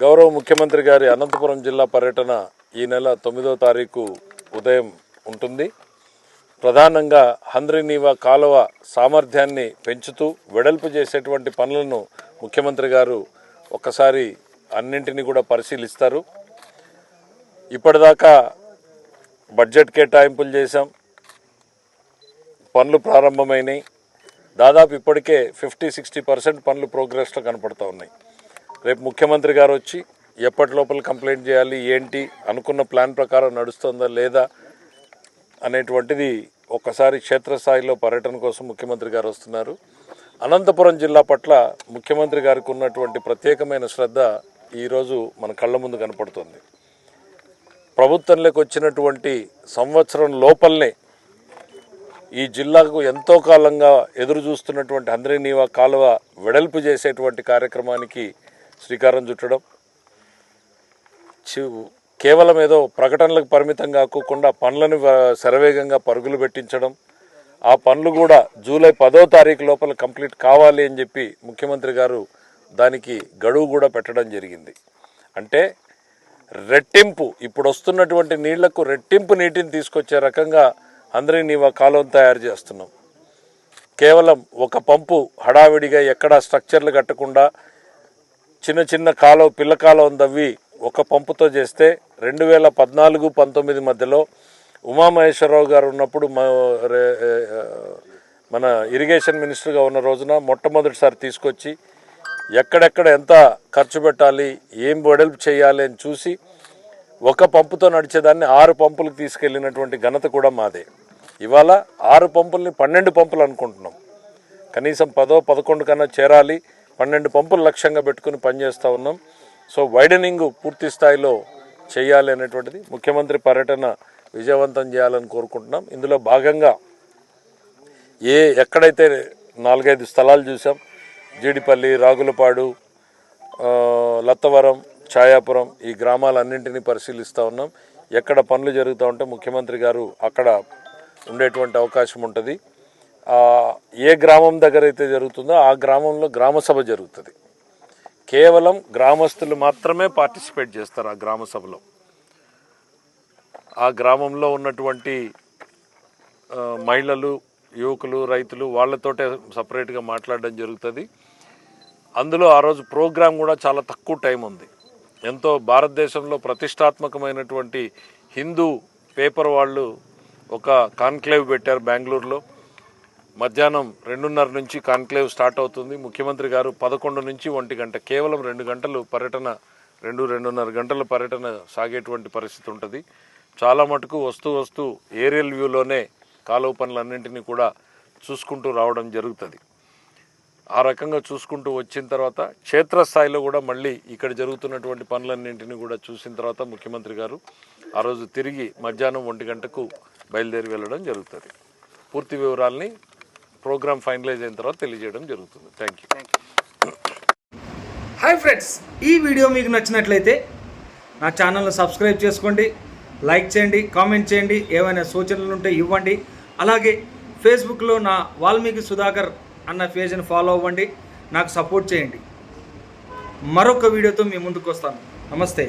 గౌరవ ముఖ్యమంత్రి గారి అనంతపురం జిల్లా పర్యటన ఈ నెల 9వ తారీఖు ఉదయం ఉంటుంది. ప్రధానంగా హంద్రీనీవా కాలువ సామర్థ్యాన్ని పెంచుతూ వెడల్పు చేసేటువంటి పనులను ముఖ్యమంత్రి గారు ఒక్కసారి అన్నింటినీ కూడా పరిశీలిస్తారు. ఇప్పటిదాకా బడ్జెట్ కేటాయింపులు చేశాం, పనులు ప్రారంభమైనాయి. దాదాపు ఇప్పటికే 50-60% పనులు ప్రోగ్రెస్లో కనపడుతూ ఉన్నాయి. రేపు ముఖ్యమంత్రి గారు వచ్చి ఎప్పటి లోపల కంప్లైంట్ చేయాలి, ఏంటి, అనుకున్న ప్లాన్ ప్రకారం నడుస్తుందా లేదా అనేటువంటిది ఒక్కసారి క్షేత్రస్థాయిలో పర్యటన కోసం ముఖ్యమంత్రి గారు వస్తున్నారు. అనంతపురం జిల్లా పట్ల ముఖ్యమంత్రి గారికి ఉన్నటువంటి ప్రత్యేకమైన శ్రద్ధ ఈరోజు మన కళ్ళ ముందు కనపడుతుంది. ప్రభుత్వంలోకి వచ్చినటువంటి సంవత్సరం లోపలనే ఈ జిల్లాకు ఎంతో కాలంగా ఎదురు చూస్తున్నటువంటి హంద్రీనీవా కాలువ వెడల్పు చేసేటువంటి కార్యక్రమానికి శ్రీకారం చుట్టడం, కేవలం ఏదో ప్రకటనలకు పరిమితం కాకుండా పనులను శరవేగంగా పరుగులు పెట్టించడం, ఆ పనులు కూడా జూలై 10వ తారీఖు లోపల కంప్లీట్ కావాలి అని చెప్పి ముఖ్యమంత్రి గారు దానికి గడువు కూడా పెట్టడం జరిగింది. అంటే రెట్టింపు, ఇప్పుడు వస్తున్నటువంటి నీళ్లకు రెట్టింపు నీటిని తీసుకొచ్చే రకంగా హంద్రీనీవా కాలువను తయారు చేస్తున్నాం. కేవలం ఒక పంపు హడావిడిగా ఎక్కడా స్ట్రక్చర్లు కట్టకుండా చిన్న చిన్న కాలువ, పిల్ల కాలువను తవ్వి ఒక పంపుతో చేస్తే 2014-19 మధ్యలో ఉమామహేశ్వరరావు గారు ఉన్నప్పుడు మన ఇరిగేషన్ మినిస్టర్గా ఉన్న రోజున మొట్టమొదటిసారి తీసుకొచ్చి ఎక్కడెక్కడ ఎంత ఖర్చు పెట్టాలి, ఏం వెడల్పు చేయాలి అని చూసి ఒక పంపుతో నడిచేదాన్ని 6 పంపులకు తీసుకెళ్ళినటువంటి ఘనత కూడా మాదే. ఇవాళ 6 పంపుల్ని 12 పంపులు అనుకుంటున్నాం. కనీసం 10-11 కన్నా చేరాలి, 12 పంపులు లక్ష్యంగా పెట్టుకుని పనిచేస్తూ ఉన్నాం. సో వైడనింగ్ పూర్తి స్థాయిలో చేయాలి అనేటువంటిది ముఖ్యమంత్రి పర్యటన విజయవంతం చేయాలని కోరుకుంటున్నాం. ఇందులో భాగంగా ఎక్కడైతే 4-5 స్థలాలు చూసాం, జీడిపల్లి, రాగులపాడు, లత్తవరం, ఛాయాపురం, ఈ గ్రామాలన్నింటినీ పరిశీలిస్తూ ఉన్నాం. ఎక్కడ పనులు జరుగుతూ ఉంటే ముఖ్యమంత్రి గారు అక్కడ ఉండేటువంటి అవకాశం ఉంటుంది. ఏ గ్రామం దగ్గర అయితే జరుగుతుందో ఆ గ్రామంలో గ్రామసభ జరుగుతుంది. కేవలం గ్రామస్తులు మాత్రమే పార్టిసిపేట్ చేస్తారు ఆ గ్రామ సభలో. ఆ గ్రామంలో ఉన్నటువంటి మహిళలు, యువకులు, రైతులు వాళ్ళతోటే సపరేట్గా మాట్లాడడం జరుగుతుంది. అందులో ఆ రోజు ప్రోగ్రాం కూడా చాలా తక్కువ టైం ఉంది. ఎంతో భారతదేశంలో ప్రతిష్టాత్మకమైనటువంటి హిందూ పేపర్ వాళ్ళు ఒక కాన్క్లేవ్ పెట్టారు బెంగళూరులో. మధ్యాహ్నం 2:30 నుంచి కాన్క్లేవ్ స్టార్ట్ అవుతుంది. ముఖ్యమంత్రి గారు 11 నుంచి 1 గంట, కేవలం 2 గంటలు పర్యటన, 2-2.5 గంటల పర్యటన సాగేటువంటి పరిస్థితి ఉంటుంది. చాలా మటుకు వస్తూ ఏరియల్ వ్యూలోనే కాలువ పనులన్నింటినీ కూడా చూసుకుంటూ రావడం జరుగుతుంది. ఆ రకంగా చూసుకుంటూ వచ్చిన తర్వాత క్షేత్రస్థాయిలో కూడా మళ్ళీ ఇక్కడ జరుగుతున్నటువంటి పనులన్నింటినీ కూడా చూసిన తర్వాత ముఖ్యమంత్రి గారు ఆ రోజు తిరిగి మధ్యాహ్నం 1 గంటకు బయలుదేరి వెళ్ళడం జరుగుతుంది. పూర్తి వివరాలని ప్రోగ్రామ్ ఫైనలైజ్ అయిన తర్వాత తెలియజేయడం జరుగుతుంది. Thank you. హాయ్ ఫ్రెండ్స్, ఈ వీడియో మీకు నచ్చినట్లయితే నా ఛానల్ని సబ్స్క్రైబ్ చేసుకోండి, లైక్ చేయండి, కామెంట్ చేయండి, ఏమైనా సూచనలు ఉంటే ఇవ్వండి. అలాగే ఫేస్బుక్లో నా వాల్మీకి సుధాకర్ అన్న పేజ్ని ఫాలో అవ్వండి, నాకు సపోర్ట్ చేయండి. మరొక వీడియోతో మీ ముందుకు వస్తాను. నమస్తే.